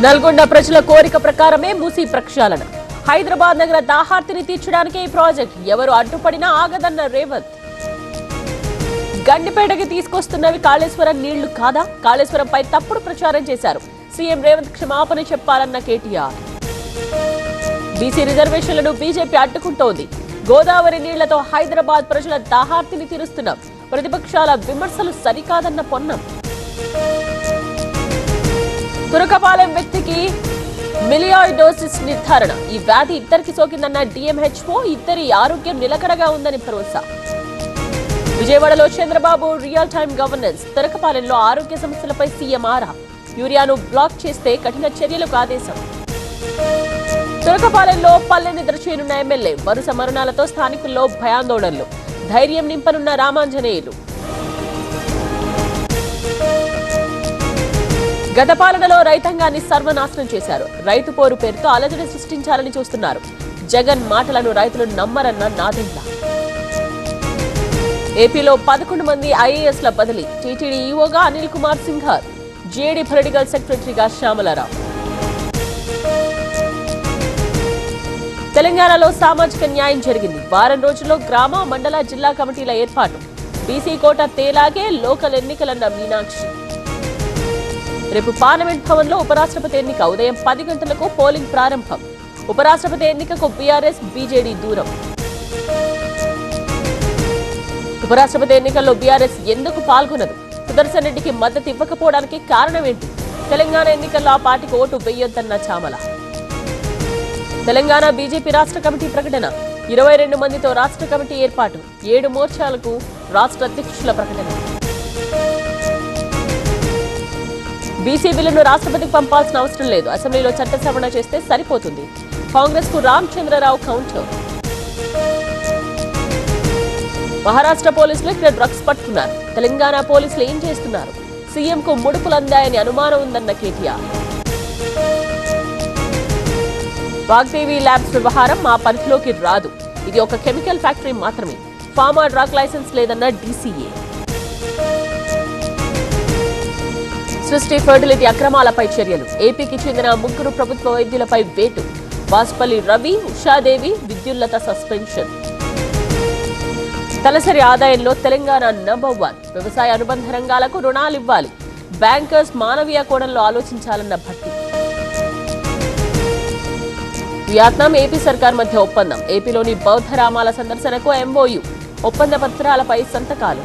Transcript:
నల్గొండ ప్రజల కోరిక ప్రకారమే మూసీ ప్రక్షాళన. హైదరాబాద్ నగర దాహార్తిని తీర్చడానికి ఈ ప్రాజెక్ట్ ఎవరు అడ్డుపడినా ఆగదన్న రేవంత్. గండిపేటకి తీసుకొస్తున్నవి కాళేశ్వరం నీళ్లు కాదా? కాళేశ్వరంపై తప్పుడు ప్రచారం చేశారు. సీఎం రేవంత్ క్షమాపణ చెప్పాలన్న కేటీఆర్. బీసీ రిజర్వేషన్లను బీజేపీ అడ్డుకుంటోంది. గోదావరి నీళ్లతో హైదరాబాద్ ప్రజల దాహార్తిని తీరుస్తున్నాం. ప్రతిపక్షాల విమర్శలు సరికాదన్న పొన్నం. తురకపాలెం వ్యక్తికి మిలియాయిడోసిస్ నిర్ధారణ. ఈ వ్యాధి ఇద్దరికి సోకిందన్న డిఎంహెచ్ఓ. ఇద్దరి ఆరోగ్యం నిలకడగా ఉందని భరోసా. విజయవాడలో చంద్రబాబు రియల్ టైమ్ గవర్నెన్స్. తురకపాలెంలో ఆరోగ్య సమస్యలపై సీఎం ఆరా. యూరియాను బ్లాక్ చేస్తే కఠిన చర్యలకు ఆదేశం. తురకపాలెంలో పల్లె నిద్ర చేయనున్న ఎమ్మెల్యే. వరుస మరణాలతో స్థానికుల్లో భయాందోళనలు. ధైర్యం నింపనున్న రామాంజనేయులు. గత పాలనలో రైతాంగాన్ని సర్వనాశనం చేశారు. రైతు పోరు పేరుతో అలజడి సృష్టించాలని చూస్తున్నారు. జగన్ మాటలను రైతులు నమ్మరన్న నాదెండ్ల. ఏపీలో 11 మంది ఐఏఎస్ల బదిలీ. టీటీడీ ఈఓగా అనిల్ కుమార్ సింఘార్, జేడీ పొలిటికల్ సెక్రటరీగా శ్యామలరావు. తెలంగాణలో సామాజిక న్యాయం జరిగింది. వారం రోజుల్లో గ్రామ, మండల, జిల్లా కమిటీల ఏర్పాటు. బీసీ కోట తేలాగే లోకల్ ఎన్నికలన్న మీనాక్షి. రేపు పార్లమెంట్ భవన్లో ఉపరాష్ట్రపతి ఎన్నిక. ఉదయం 10 గంటలకు పోలింగ్ ప్రారంభం. ఉపరాష్ట్రపతి ఎన్నికకు బీఆర్ఎస్, బీజేడీ దూరం. ఉపరాష్ట్రపతి ఎన్నికల్లో బీఆర్ఎస్ ఎందుకు పాల్గొనదు? సుదర్శన్ రెడ్డికి మద్దతు ఇవ్వకపోవడానికి కారణం ఏంటి? తెలంగాణ ఎన్నికల్లో ఆ పార్టీకి ఓటు వేయొద్దన్న చామల. తెలంగాణ బీజేపీ రాష్ట్ర కమిటీ ప్రకటన. 22 మందితో రాష్ట్ర కమిటీ ఏర్పాటు. 7 మోర్చాలకు రాష్ట్ర అధ్యక్షుల ప్రకటన. బీసీ బిల్లును రాష్ట్రపతికి పంపాల్సిన అవసరం లేదు. అసెంబ్లీలో చట్ట సవరణ చేస్తే సరిపోతుంది. కాంగ్రెస్ కు రామచంద్రరావు కౌంటర్. మహారాష్ట్ర పోలీసులు ఇక్కడ డ్రగ్స్ పట్టుకున్నారు. తెలంగాణ పోలీసులు ఏం చేస్తున్నారు? సీఎంకు ముడుపులు అందాయని అనుమానం ఉందన్న కేటీఆర్. వాగ్దేవి ల్యాబ్స్ వ్యవహారం మా పరిధిలోకి రాదు. ఇది ఒక కెమికల్ ఫ్యాక్టరీ మాత్రమే. ఫార్మా డ్రగ్ లైసెన్స్ లేదన్న డీసీఏ. సృష్టి ఫెర్టిలిటీ అక్రమాలపై చర్యలు. ఏపీకి చెందిన 3 ప్రభుత్వ వైద్యులపై వేటు. వాసుపల్లి రవి, ఉషాదేవి, విద్యుల్లత సస్పెన్షన్. తలసరి ఆదాయంలో తెలంగాణ నంబర్ 1. వ్యవసాయ అనుబంధ రంగాలకు రుణాలివ్వాలి. బ్యాంకర్స్ మానవీయ కోణంలో ఆలోచించాలన్న భట్టి. వియత్నాం, ఏపీ సర్కార్ మధ్య ఒప్పందం. ఏపీలోని బౌద్ధ రామాల సందర్శనకు ఎంఓయూ. ఒప్పంద పత్రాలపై సంతకాలు.